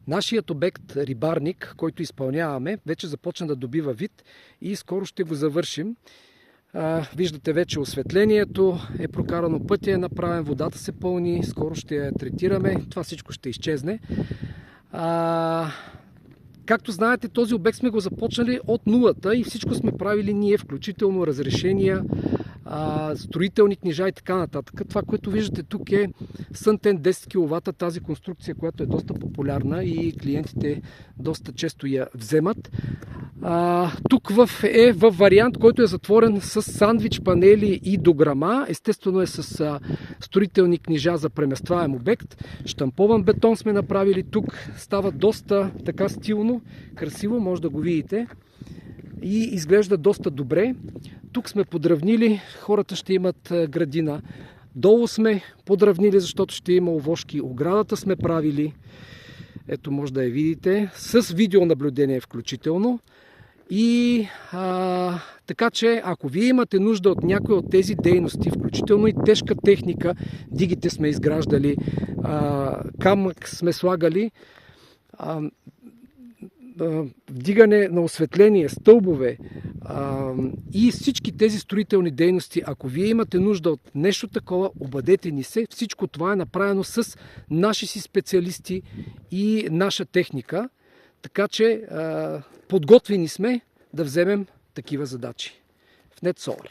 Нашият обект Рибарник, който изпълняваме, вече започна да добива вид и скоро ще го завършим. Виждате вече осветлението е прокарано, пътя е направен, водата се пълни, скоро ще я третираме, това всичко ще изчезне. Както знаете, този обект сме го започнали от нулата и всичко сме правили ние, включително разрешения, строителни книжа и така нататък. Това, което виждате тук е Сънтен 10 кВт, тази конструкция, която е доста популярна и клиентите доста често я вземат. Тук е в вариант, който е затворен с сандвич панели и дограма. Естествено е с строителни книжа за преместваем обект. Щампован бетон сме направили тук. Става доста така стилно, красиво, може да го видите. И изглежда доста добре. Тук сме подравнили, хората ще имат градина. Долу сме подравнили, защото ще има овошки. Оградата сме правили. Ето, може да я видите. С видеонаблюдение включително. И така че, ако вие имате нужда от някои от тези дейности, включително и тежка техника, дигите сме изграждали, камък сме слагали, вдигане на осветление, стълбове и всички тези строителни дейности, ако вие имате нужда от нещо такова, обадете ни се. Всичко това е направено с наши си специалисти и наша техника. Така че подготвени сме да вземем такива задачи в NetSolar.